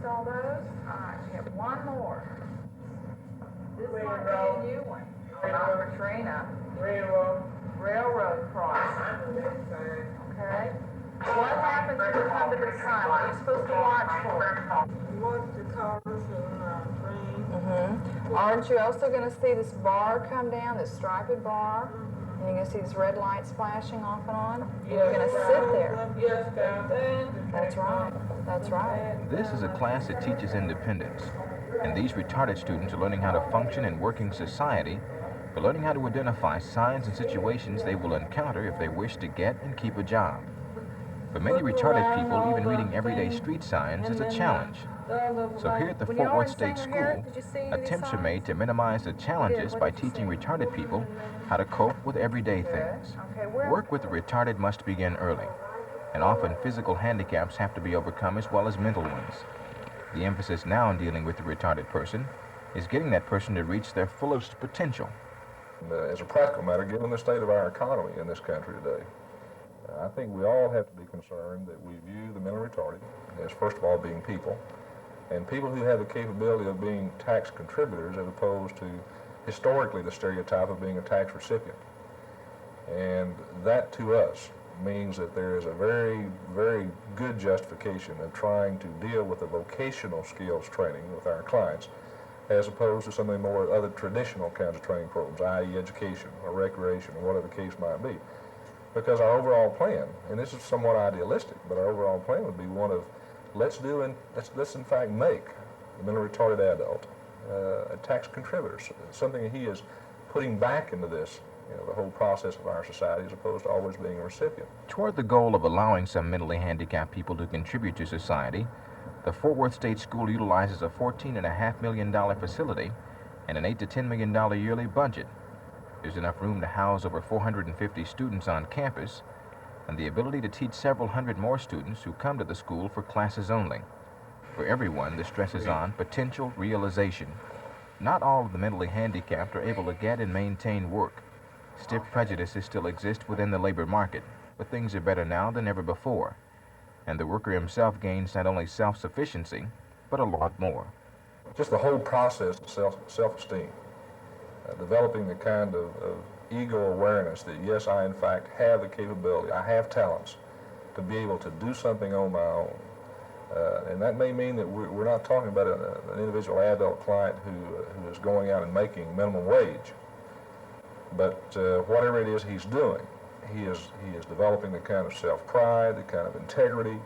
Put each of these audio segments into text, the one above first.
saw those? All right, we have one more. This might be a new one. Not for Trina. Railroad crossing. Okay. What happens when you come to this sign? What are you supposed to watch for? Watch the cars and trains. Aren't you also going to see this bar come down, this striped bar? And you're going to see this red light splashing off and on? You're going to sit there. Yes, Captain. That's right. That's right. This is a class that teaches independence, and these retarded students are learning how to function in working society, but learning how to identify signs and situations they will encounter if they wish to get and keep a job. For many retarded people, even reading everyday street signs is a challenge. So here at the Fort Worth State School, attempts are made to minimize the challenges by teaching retarded people how to cope with everyday things. Work with the retarded must begin early, and often physical handicaps have to be overcome as well as mental ones. The emphasis now in dealing with the retarded person is getting that person to reach their fullest potential. As a practical matter, given the state of our economy in this country today, I think we all have to be concerned that we view the mentally retarded as, first of all, being people, and people who have the capability of being tax contributors as opposed to historically the stereotype of being a tax recipient. And that to us means that there is a very, very good justification of trying to deal with the vocational skills training with our clients as opposed to some of the more other traditional kinds of training programs, i.e. education or recreation or whatever the case might be. Because our overall plan, and this is somewhat idealistic, but our overall plan would be one of let's in fact make the mentally retarded adult a tax contributor, something that he is putting back into this, the whole process of our society as opposed to always being a recipient. Toward the goal of allowing some mentally handicapped people to contribute to society, the Fort Worth State School utilizes a $14.5 million facility and an $8 to $10 million yearly budget. There's enough room to house over 450 students on campus, and the ability to teach several hundred more students who come to the school for classes only. For everyone, the stress is on potential realization. Not all of the mentally handicapped are able to get and maintain work. Stiff prejudices still exist within the labor market, but things are better now than ever before. And the worker himself gains not only self-sufficiency, but a lot more. Just the whole process of self-esteem, developing the kind of ego awareness that, yes, I in fact have the capability, I have talents to be able to do something on my own. And that may mean that we're not talking about an individual adult client who is going out and making minimum wage. But whatever it is he's doing, he is developing the kind of self-pride, the kind of integrity,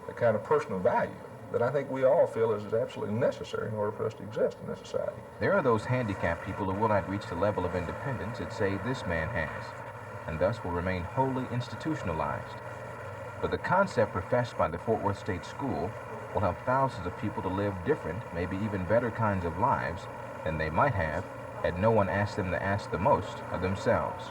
the kind of personal value that I think we all feel is absolutely necessary in order for us to exist in this society. There are those handicapped people who will not reach the level of independence that, say, this man has, and thus will remain wholly institutionalized. But the concept professed by the Fort Worth State School will help thousands of people to live different, maybe even better kinds of lives than they might have had no one asked them to ask the most of themselves.